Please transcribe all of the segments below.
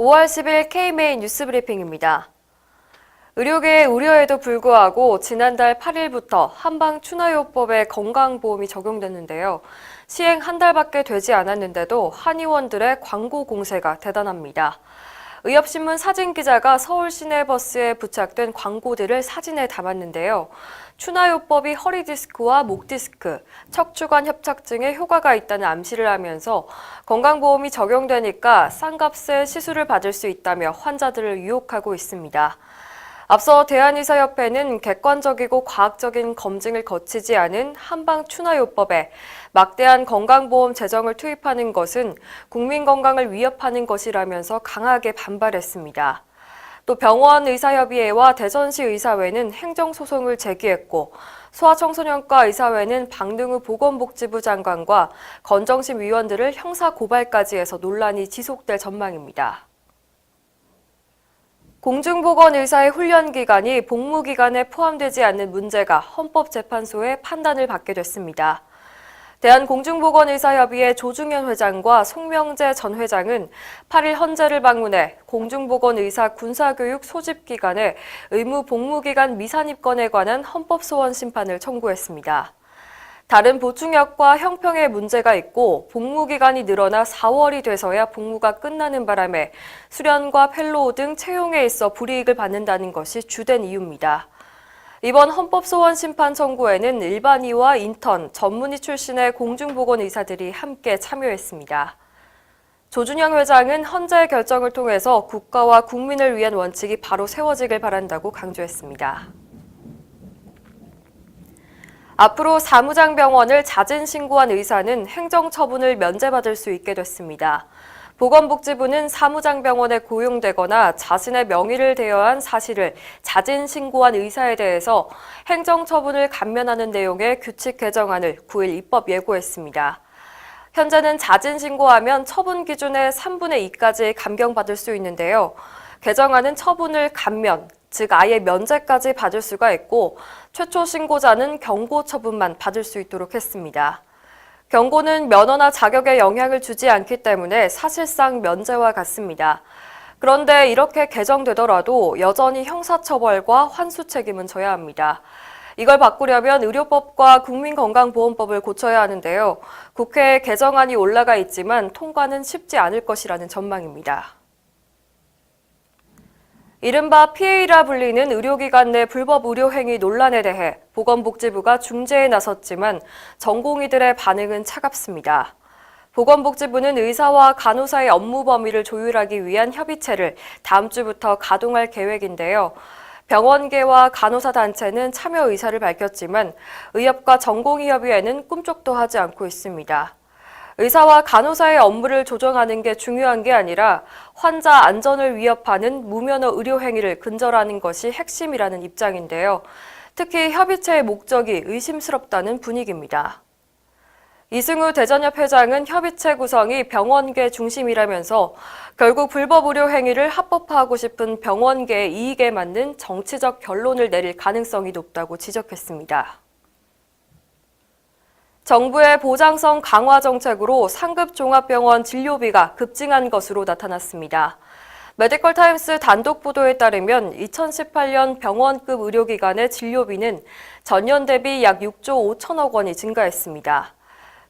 5월 10일 K-메인 뉴스 브리핑입니다. 의료계의 우려에도 불구하고 지난달 8일부터 한방추나요법에 건강보험이 적용됐는데요. 시행 한 달밖에 되지 않았는데도 한의원들의 광고 공세가 대단합니다. 의협신문 사진기자가 서울 시내버스에 부착된 광고들을 사진에 담았는데요. 추나요법이 허리디스크와 목디스크, 척추관 협착증에 효과가 있다는 암시를 하면서 건강보험이 적용되니까 싼 값에 시술을 받을 수 있다며 환자들을 유혹하고 있습니다. 앞서 대한의사협회는 객관적이고 과학적인 검증을 거치지 않은 한방추나요법에 막대한 건강보험 재정을 투입하는 것은 국민 건강을 위협하는 것이라면서 강하게 반발했습니다. 또 병원의사협의회와 대전시 의사회는 행정소송을 제기했고 소아청소년과 의사회는 박능우 보건복지부 장관과 건정심 위원들을 형사고발까지 해서 논란이 지속될 전망입니다. 공중보건의사의 훈련기간이 복무기간에 포함되지 않는 문제가 헌법재판소의 판단을 받게 됐습니다. 대한공중보건의사협의회 조중현 회장과 송명재 전 회장은 8일 헌재를 방문해 공중보건의사 군사교육 소집기간에 의무 복무기간 미산입건에 관한 헌법소원 심판을 청구했습니다. 다른 보충역과 형평에 문제가 있고 복무기간이 늘어나 4월이 돼서야 복무가 끝나는 바람에 수련과 펠로우 등 채용에 있어 불이익을 받는다는 것이 주된 이유입니다. 이번 헌법소원 심판 청구에는 일반의와 인턴, 전문의 출신의 공중보건의사들이 함께 참여했습니다. 조준영 회장은 헌재 결정을 통해서 국가와 국민을 위한 원칙이 바로 세워지길 바란다고 강조했습니다. 앞으로 사무장병원을 자진 신고한 의사는 행정처분을 면제받을 수 있게 됐습니다. 보건복지부는 사무장병원에 고용되거나 자신의 명의를 대여한 사실을 자진 신고한 의사에 대해서 행정처분을 감면하는 내용의 규칙 개정안을 9일 입법 예고했습니다. 현재는 자진 신고하면 처분 기준의 3분의 2까지 감경받을 수 있는데요. 개정안은 처분을 감면, 즉 아예 면제까지 받을 수가 있고 최초 신고자는 경고 처분만 받을 수 있도록 했습니다. 경고는 면허나 자격에 영향을 주지 않기 때문에 사실상 면제와 같습니다. 그런데 이렇게 개정되더라도 여전히 형사처벌과 환수 책임은 져야 합니다. 이걸 바꾸려면 의료법과 국민건강보험법을 고쳐야 하는데요. 국회에 개정안이 올라가 있지만 통과는 쉽지 않을 것이라는 전망입니다. 이른바 PA라 불리는 의료기관 내 불법 의료행위 논란에 대해 보건복지부가 중재에 나섰지만 전공의들의 반응은 차갑습니다. 보건복지부는 의사와 간호사의 업무 범위를 조율하기 위한 협의체를 다음 주부터 가동할 계획인데요. 병원계와 간호사 단체는 참여 의사를 밝혔지만 의협과 전공의협의회는 꿈쩍도 하지 않고 있습니다. 의사와 간호사의 업무를 조정하는 게 중요한 게 아니라 환자 안전을 위협하는 무면허 의료 행위를 근절하는 것이 핵심이라는 입장인데요. 특히 협의체의 목적이 의심스럽다는 분위기입니다. 이승우 대전협 회장은 협의체 구성이 병원계 중심이라면서 결국 불법 의료 행위를 합법화하고 싶은 병원계의 이익에 맞는 정치적 결론을 내릴 가능성이 높다고 지적했습니다. 정부의 보장성 강화 정책으로 상급 종합병원 진료비가 급증한 것으로 나타났습니다. 메디컬타임스 단독 보도에 따르면 2018년 병원급 의료기관의 진료비는 전년 대비 약 6조 5천억 원이 증가했습니다.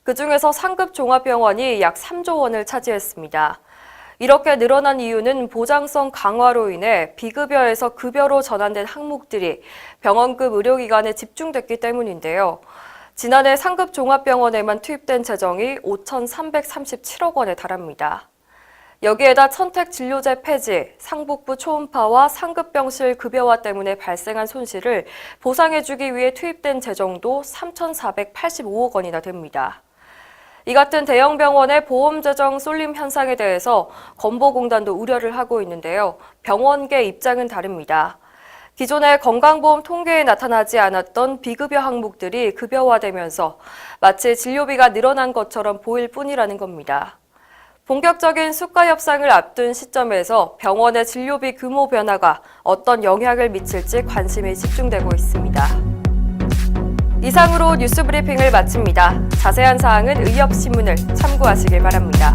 그중에서 상급 종합병원이 약 3조 원을 차지했습니다. 이렇게 늘어난 이유는 보장성 강화로 인해 비급여에서 급여로 전환된 항목들이 병원급 의료기관에 집중됐기 때문인데요. 지난해 상급 종합병원에만 투입된 재정이 5,337억 원에 달합니다. 여기에다 천택진료제 폐지, 상복부 초음파와 상급병실 급여화 때문에 발생한 손실을 보상해주기 위해 투입된 재정도 3,485억 원이나 됩니다. 이 같은 대형 병원의 보험 재정 쏠림 현상에 대해서 건보공단도 우려를 하고 있는데요. 병원계 입장은 다릅니다. 기존의 건강보험 통계에 나타나지 않았던 비급여 항목들이 급여화되면서 마치 진료비가 늘어난 것처럼 보일 뿐이라는 겁니다. 본격적인 수가 협상을 앞둔 시점에서 병원의 진료비 규모 변화가 어떤 영향을 미칠지 관심이 집중되고 있습니다. 이상으로 뉴스 브리핑을 마칩니다. 자세한 사항은 의협신문을 참고하시길 바랍니다.